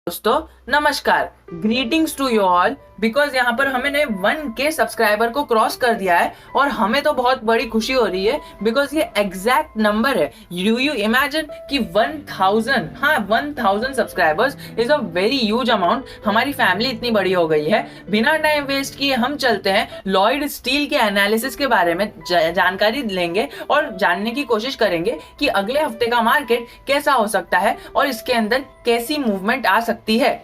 दोस्तों नमस्कार, greetings to you all. Because यहाँ पर हमने 1K सब्सक्राइबर को क्रॉस कर दिया है और हमें तो बहुत बड़ी खुशी हो रही है बिकॉज ये एग्जैक्ट नंबर है। यू इमेजिन कि 1000 subscribers is a very huge amount. हमारी फैमिली इतनी बड़ी हो गई है। बिना टाइम वेस्ट किए हम चलते हैं लॉयड स्टील के एनालिसिस के बारे में जानकारी लेंगे और जानने की कोशिश करेंगे कि अगले हफ्ते का मार्केट कैसा हो सकता है और इसके अंदर कैसी मूवमेंट आ सकती है।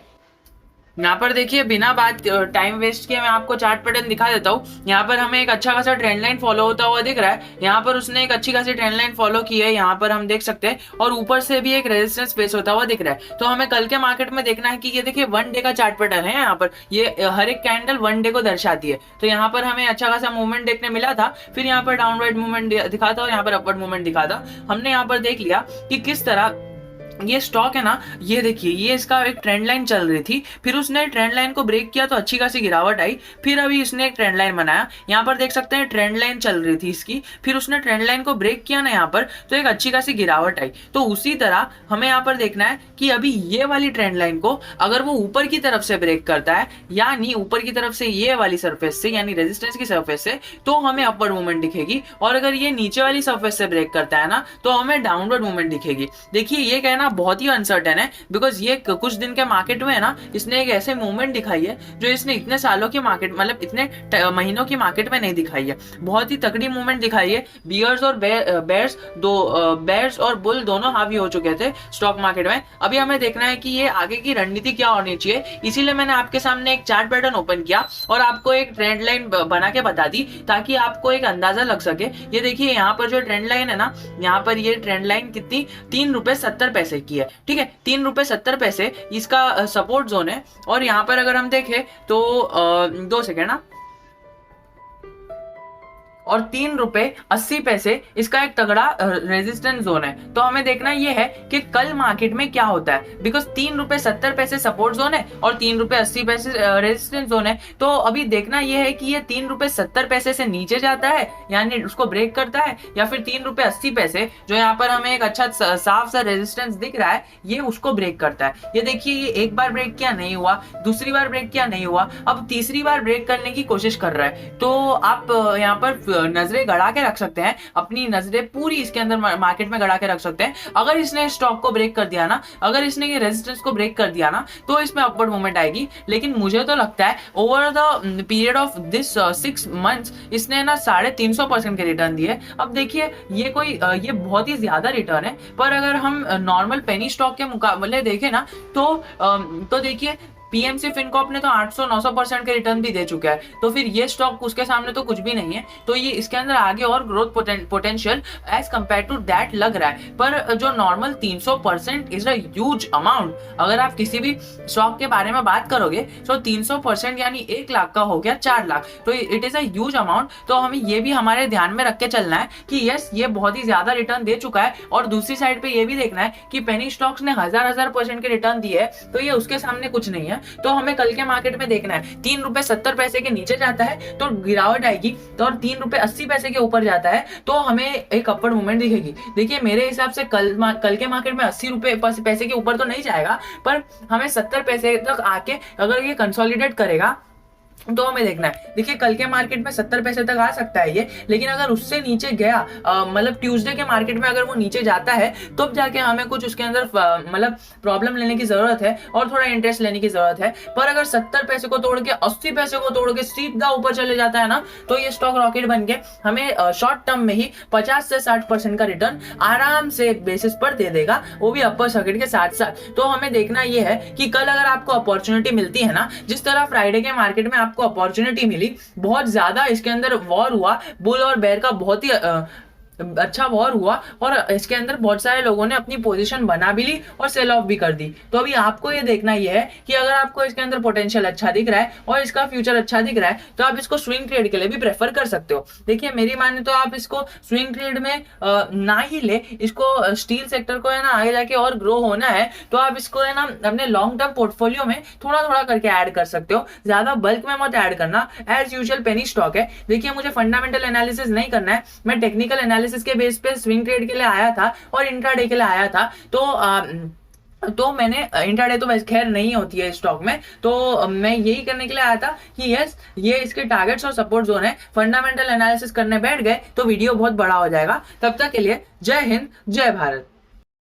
यहाँ पर देखिए, बिना बात टाइम वेस्ट किए मैं आपको चार्ट पैटर्न दिखा देता हूँ। यहाँ पर हमें एक अच्छा खासा ट्रेंड लाइन फॉलो होता हुआ दिख रहा है। यहाँ पर उसने एक अच्छी खासी ट्रेंड लाइन फॉलो की है, यहाँ पर हम देख सकते हैं, और ऊपर से भी एक रेजिस्टेंस फेस होता हुआ दिख रहा है। तो हमें कल के मार्केट में देखना है कि ये देखिए 1 डे का चार्ट पैटर्न है। यहाँ पर ये हर एक कैंडल 1 डे को दर्शाती है। तो यहाँ पर हमें अच्छा खासा मूवमेंट देखने मिला था, फिर यहाँ पर डाउनवर्ड मूवमेंट दिखा था और यहाँ पर अपवर्ड मूवमेंट दिखा था। हमने यहाँ पर देख लिया कि किस तरह ये स्टॉक है ना, ये देखिए, ये इसका एक ट्रेंड लाइन चल रही थी, फिर उसने ट्रेंड लाइन को ब्रेक किया तो अच्छी खासी गिरावट आई, फिर अभी इसने एक ट्रेंड लाइन बनाया। यहाँ पर देख सकते हैं ट्रेंड लाइन चल रही थी इसकी, फिर उसने ट्रेंड लाइन को ब्रेक किया ना यहाँ पर, तो एक अच्छी खासी गिरावट आई। तो उसी तरह हमें यहाँ पर देखना है कि अभी ये वाली ट्रेंड लाइन को अगर वो ऊपर की तरफ से ब्रेक करता है, यानी ऊपर की तरफ से ये वाली सरफेस से, यानी रेजिस्टेंस की सरफेस से, तो हमें अपवर्ड मूवमेंट दिखेगी। और अगर ये नीचे वाली सरफेस से ब्रेक करता है ना, तो हमें डाउनवर्ड मूवमेंट दिखेगी। देखिए ये कहना बहुत ही अनसर्टेन है बिकॉज ये कुछ दिन के मार्केट में है ना, इसने एक ऐसे मूवमेंट दिखाई है जो इसने इतने सालों की मार्केट, मतलब इतने महीनों की मार्केट में नहीं दिखाई है। बहुत ही तगड़ी मूवमेंट दिखाई है। बियर्स और बेयर्स और बुल दोनों हावी हो चुके थे स्टॉक मार्केट में। अभी हमें देखना है कि ये आगे की रणनीति क्या होनी चाहिए। इसीलिए मैंने आपके सामने एक चार्ट पैटर्न ओपन किया और आपको एक ट्रेंड लाइन बना के बता दी ताकि आपको एक अंदाजा लग सके। ये देखिए यहाँ पर जो ट्रेंड लाइन है ना, यहाँ पर ये ट्रेंड लाइन कितनी, 3 रुपए 70 पैसे की है। ठीक है, 3 रुपए 70 पैसे इसका सपोर्ट जोन है। और यहाँ पर अगर हम देखें तो 2 सेकेंड ना, और 3 रुपए 80 पैसे इसका एक तगड़ा रेजिस्टेंस जोन है। तो हमें देखना ये है कि कल मार्केट में क्या होता है, बिकॉज 3 रुपए 70 पैसे सपोर्ट जोन है और 3 रुपए 80 पैसे रेजिस्टेंस जोन है। तो अभी देखना ये है कि ये 3 रुपए 70 पैसे से नीचे जाता है, यानी उसको ब्रेक करता है, या फिर 3 रुपए 80 पैसे जो यहाँ पर हमें एक अच्छा साफ सा रेजिस्टेंस दिख रहा है, ये उसको ब्रेक करता है। ये देखिए, ये एक बार ब्रेक किया नहीं हुआ, दूसरी बार ब्रेक किया नहीं हुआ, अब तीसरी बार ब्रेक करने की कोशिश कर रहा है। तो आप यहाँ पर नजरें गड़ा के रख सकते हैं, अपनी नजरें पूरी इसके अंदर मार्केट में गड़ा के रख सकते हैं। अगर इसने स्टॉक को ब्रेक कर दिया ना, अगर इसने ये रेजिस्टेंस को ब्रेक कर दिया ना, तो इसमें अपवर्ड मूवमेंट आएगी। लेकिन मुझे तो लगता है over the period of this 6 months इसने ना 350% के रिटर्न दिए। अब देखिए ये बहुत ही ज्यादा रिटर्न है, पर अगर हम नॉर्मल पेनी स्टॉक के मुकाबले देखें ना, तो देखिए पीएमसी फिनकॉर्प ने तो 800-900% के रिटर्न भी दे चुका है। तो फिर ये स्टॉक उसके सामने तो कुछ भी नहीं है। तो ये इसके अंदर आगे और growth potential as compare to that लग रहा है। पर जो normal 300% is a huge amount. अगर आप किसी भी स्टॉक के बारे में बात करोगे तो 300% यानी 1 लाख का हो गया 4 लाख, तो it is a huge amount. तो हमें ये भी हमारे ध्यान में रख के चलना है कि यस, ये बहुत ही ज्यादा रिटर्न दे चुका है। और दूसरी साइड पे ये भी देखना है कि पेनी स्टॉक्स ने 1000% के रिटर्न दिए है, तो ये उसके सामने कुछ नहीं है। तो हमें कल के मार्केट में देखना है, 3 रुपए 70 पैसे के नीचे जाता है तो गिरावट आएगी, तो और 3 रुपए 80 पैसे के ऊपर जाता है तो हमें एक अपवर्ड मूवमेंट दिखेगी। देखिए मेरे हिसाब से कल के मार्केट में 80 रुपए पैसे के ऊपर तो नहीं जाएगा, पर हमें 70 पैसे तक आके अगर ये कंसोलिडेट करेगा तो हमें देखना है। देखिए कल के मार्केट में 70 पैसे तक आ सकता है ये, लेकिन अगर उससे नीचे गया, मतलब ट्यूसडे के मार्केट में अगर वो नीचे जाता है, तब जाके हमें कुछ उसके अंदर मतलब प्रॉब्लम लेने की जरूरत है और थोड़ा इंटरेस्ट लेने की जरूरत है। पर अगर 70 पैसे को तोड़ के 80 पैसे को तोड़ के सीधा ऊपर चले जाता है ना, तो ये स्टॉक रॉकेट बन के हमें शॉर्ट टर्म में ही 50 से 60% का रिटर्न आराम से एक बेसिस पर दे देगा, वो भी अपर सर्किट के साथ साथ। तो हमें देखना ये है कि कल अगर आपको अपॉर्चुनिटी मिलती है ना, जिस तरह फ्राइडे के मार्केट में आपको अपॉर्चुनिटी मिली, बहुत ज्यादा इसके अंदर वॉर हुआ, बुल और बेयर का बहुत ही अच्छा वॉर हुआ और इसके अंदर बहुत सारे लोगों ने अपनी पोजीशन बना भी ली और सेल ऑफ भी कर दी। तो अभी आपको ये देखना ये है कि अगर आपको इसके अंदर पोटेंशियल अच्छा दिख रहा है और इसका फ्यूचर अच्छा दिख रहा है तो आप इसको स्विंग ट्रेड के लिए भी प्रेफर कर सकते हो। देखिए मेरी माने तो आप इसको स्विंग ट्रेड में ना ही ले, इसको स्टील सेक्टर को है ना आगे जाके और ग्रो होना है तो आप इसको है ना अपने लॉन्ग टर्म पोर्टफोलियो में थोड़ा थोड़ा करके ऐड कर सकते हो, ज्यादा बल्क में मत ऐड करना। एज यूजुअल पेनी स्टॉक है। देखिए मुझे फंडामेंटल एनालिसिस नहीं करना है, मैं टेक्निकल एनालिसिस के बेस पे स्विंग ट्रेड के लिए आया था और इंट्राडे के लिए आया था। तो मैंने इंट्राडे तो वैसे खैर नहीं होती है स्टॉक में, तो मैं यही करने के लिए आया था कि यस ये इसके टारगेट्स और सपोर्ट जोन है। फंडामेंटल एनालिसिस करने बैठ गए तो वीडियो बहुत बड़ा हो जाएगा। तब तक के लिए जय हिंद जय भारत।